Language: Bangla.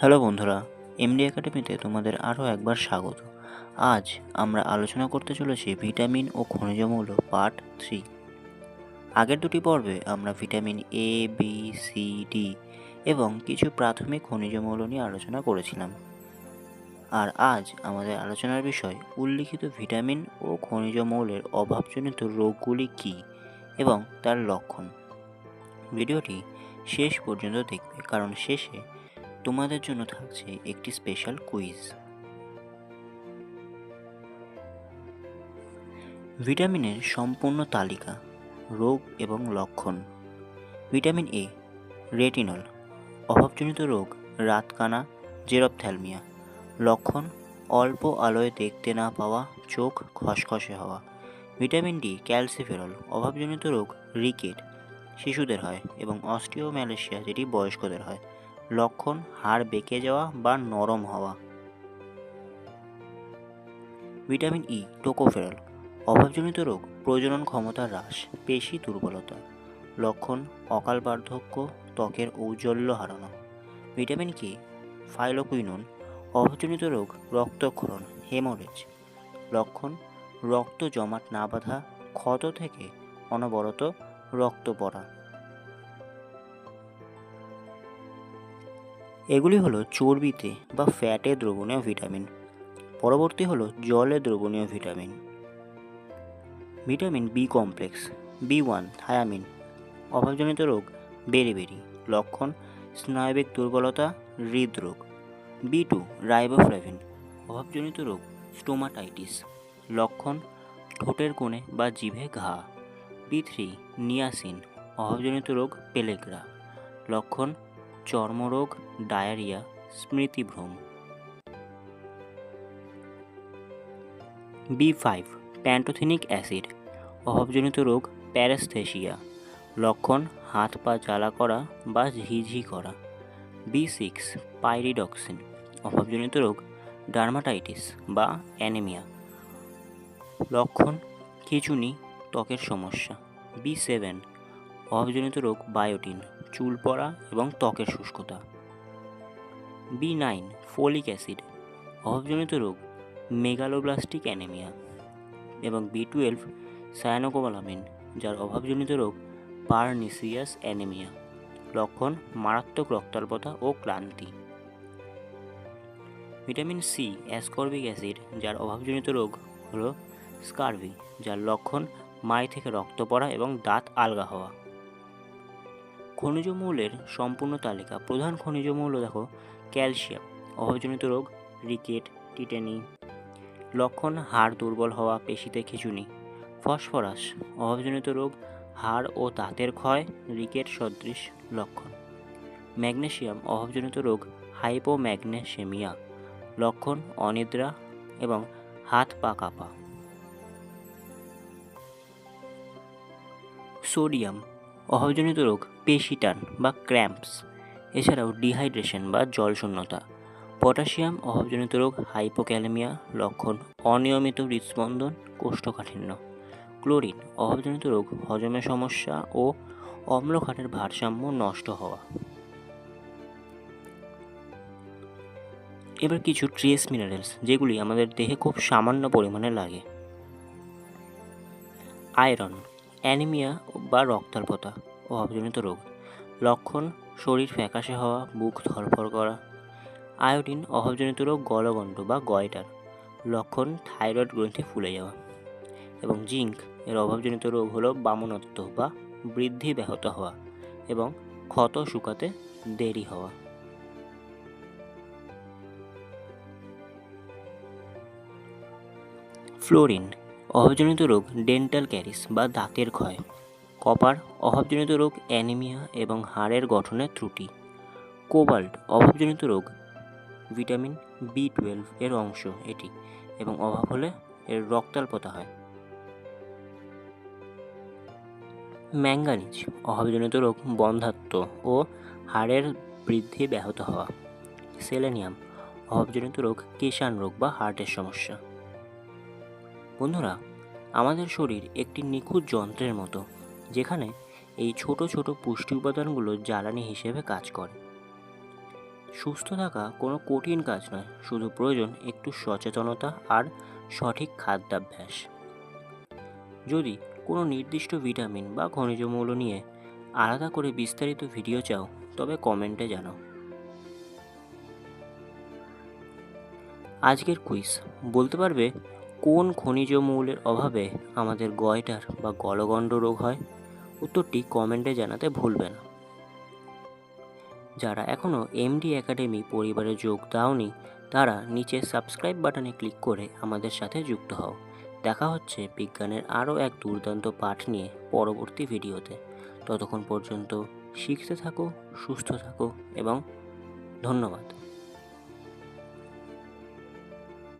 হ্যালো বন্ধুরা, এমডি একাডেমিতে তোমাদের আরও একবার স্বাগত। আজ আমরা আলোচনা করতে চলেছি ভিটামিন ও খনিজ মৌল পার্ট 3। আগের দুটি পর্বে আমরা vitamin A, B, C, D এবং কিছু প্রাথমিক খনিজ মৌল নিয়ে আলোচনা করেছিলাম। আর আজ আমাদের আলোচনার বিষয় উল্লিখিত ভিটামিন ও খনিজ মৌলের অভাবজনিত রোগগুলি কী এবং তার লক্ষণ। ভিডিওটি শেষ পর্যন্ত দেখবে, কারণ শেষে তোমাদের জন্য থাকছে একটি স্পেশাল কুইজ। ভিটামিনের সম্পূর্ণ তালিকা, রোগ এবং লক্ষণ। ভিটামিন এ, রেটিনল, অভাবজনিত রোগ রাতকানা, জেরপ্থ্যালমিয়া। লক্ষণ: অল্প আলোয় দেখতে না পাওয়া, চোখ খসখসে হওয়া। ভিটামিন ডি, ক্যালসিফেরল, অভাবজনিত রোগ রিকেট, শিশুদের হয়, এবং অস্টিওম্যালেশিয়া, যেটি বয়স্কদের হয়। লক্ষণ: হাড় বেঁকে যাওয়া বা নরম হওয়া। ভিটামিন ই, টোকোফেরল, অভাবজনিত রোগ প্রজনন ক্ষমতা হ্রাস, পেশি দুর্বলতা। লক্ষণ: অকাল বার্ধক্য, ত্বকের ঔজ্জ্বল্য হারানো। ভিটামিন কে, ফাইলোকুইনোন, অভাবজনিত রোগ রক্তক্ষরণ, হেমোরেজ। লক্ষণ: রক্ত জমাট না বাঁধা, ক্ষত থেকে অনবরত রক্ত পড়া। এগুলি হলো চর্বিতে বা ফ্যাটে দ্রবণীয় ভিটামিন। পরবর্তী হলো জলে দ্রবণীয় vitamin. Vitamin B complex, B one thiamine, অভাবজনিত রোগ বেরিবেরি। লক্ষণ: স্নায়বিক দুর্বলতা, হৃদরোগ। বি2 রাইবোফ্লাভিন, অভাবজনিত রোগ স্টোমাটাইটিস। লক্ষণ: ঠোঁটের কোণে বা জিভে ঘা। বি3 নিয়াসিন, অভাবজনিত রোগ পেলেগ্রা। লক্ষণ: চর্মরোগ, ডায়রিয়া, স্মৃতিভ্রম। বি5 প্যান্টোথেনিক অ্যাসিড, অভাবজনিত রোগ প্যারাস্থেসিয়া। লক্ষণ: হাত পা জ্বালা করা বা ঝিঝি করা। বি6 পাইরিডক্সিন, অভাবজনিত রোগ ডার্মাটাইটিস বা অ্যানিমিয়া। লক্ষণ: খিঁচুনি, ত্বকের সমস্যা। বি7 অভাবজনিত রোগ বায়োটিন, চুল পড়া এবং ত্বকের শুষ্কতা। বি9 ফোলিক অ্যাসিড, অভাবজনিত রোগ মেগালোব্লাস্টিক অ্যানিমিয়া। এবং বি12 সায়ানোকোবালামিন, যার অভাবজনিত রোগ পারনিসিয়াস অ্যানিমিয়া। লক্ষণ: মারাত্মক রক্তাল্পতা ও ক্লান্তি। ভিটামিন সি অ্যাসকর্বিক অ্যাসিড, যার অভাবজনিত রোগ হলো স্কারভি, যার লক্ষণ মাড়ি থেকে রক্ত পড়া এবং দাঁত আলগা হওয়া। খনিজ মৌলের সম্পূর্ণ তালিকা। প্রধান খনিজ মৌল দেখো: ক্যালসিয়াম, অভাবজনিত রোগ রিকেট, টিটেনি। লক্ষণ: হাড় দুর্বল হওয়া, পেশিতে খিঁচুনি। ফসফরাস, অভাবজনিত রোগ হাড় ও দাঁতের ক্ষয়, রিকেট সদৃশ লক্ষণ। ম্যাগনেসিয়াম, অভাবজনিত রোগ হাইপোম্যাগনেসেমিয়া। লক্ষণ: অনিদ্রা এবং হাত পা কাঁপা। সোডিয়াম, অভাবজনিত রোগ পেশিটান বা ক্র্যাম্পস, এছাড়াও ডিহাইড্রেশন বা জলশূন্যতা। পটাশিয়াম, অভাবজনিত রোগ হাইপোক্যালেমিয়া। লক্ষণ: অনিয়মিত হৃদস্পন্দন, কোষ্ঠকাঠিন্য। ক্লোরিন, অভাবজনিত রোগ হজমের সমস্যা ও অম্লক্ষারের ভারসাম্য নষ্ট হওয়া। এবার কিছু ট্রেস মিনারেলস, যেগুলি আমাদের দেহে খুব সামান্য পরিমাণে লাগে। আয়রন, অ্যানিমিয়া বা রক্তাল্পতা, অভাবজনিত রোগ। লক্ষণ: শরীর ফ্যাকাশে হওয়া, বুক ধড়ফড় করা। আয়োডিন, অভাবজনিত রোগ গলগণ্ড বা গয়টার। লক্ষণ: থাইরয়েড গ্রন্থি ফুলে যাওয়া। এবং জিঙ্ক, এর অভাবজনিত রোগ হলো বামনত্ব বা বৃদ্ধি ব্যাহত হওয়া এবং ক্ষত শুকাতে দেরি হওয়া। ফ্লোরিন, অভাবজনিত রোগ ডেন্টাল ক্যারিস বা দাঁতের ক্ষয়। কপার, অভাবজনিত রোগ অ্যানিমিয়া এবং হাড়ের গঠনের ত্রুটি। কোবাল্ট, অভাবজনিত রোগ ভিটামিন বি12 এর অংশ এটি, এবং অভাব হলে এর রক্তাল্পতা হয়। ম্যাঙ্গানিজ, অভাবজনিত রোগ বন্ধ্যাত্ব ও হাড়ের বৃদ্ধি ব্যাহত হওয়া। সেলেনিয়াম, অভাবজনিত রোগ কেশান রোগ বা হার্টের সমস্যা। বন্ধুরা, আমাদের শরীর একটি নিখুঁত যন্ত্রের মতো, যেখানে এই ছোট ছোট পুষ্টি উপাদানগুলো জ্বালানি হিসেবে কাজ করে। সুস্থ থাকা কোনো কঠিন কাজ নয়, শুধু প্রয়োজন একটু সচেতনতা আর সঠিক খাদ্যাভ্যাস। যদি কোনো নির্দিষ্ট ভিটামিন বা খনিজ মৌল নিয়ে আলাদা করে বিস্তারিত ভিডিও চাও, তবে কমেন্টে জানাও। আজকের কুইজ, বলতে পারবে কোন খনিজ মৌলের অভাবে আমাদের গয়টার বা গলগণ্ড রোগ হয়? উত্তরটি কমেন্টে জানাতে ভুলবে না। যারা এখনও এমডি একাডেমি পরিবারে যোগ দাওনি, তারা নিচে সাবস্ক্রাইব বাটনে ক্লিক করে আমাদের সাথে যুক্ত হও। দেখা হচ্ছে বিজ্ঞানের আরও এক দুর্দান্ত পাঠ নিয়ে পরবর্তী ভিডিওতে। ততক্ষণ পর্যন্ত শিখতে থাকো, সুস্থ থাকো এবং ধন্যবাদ।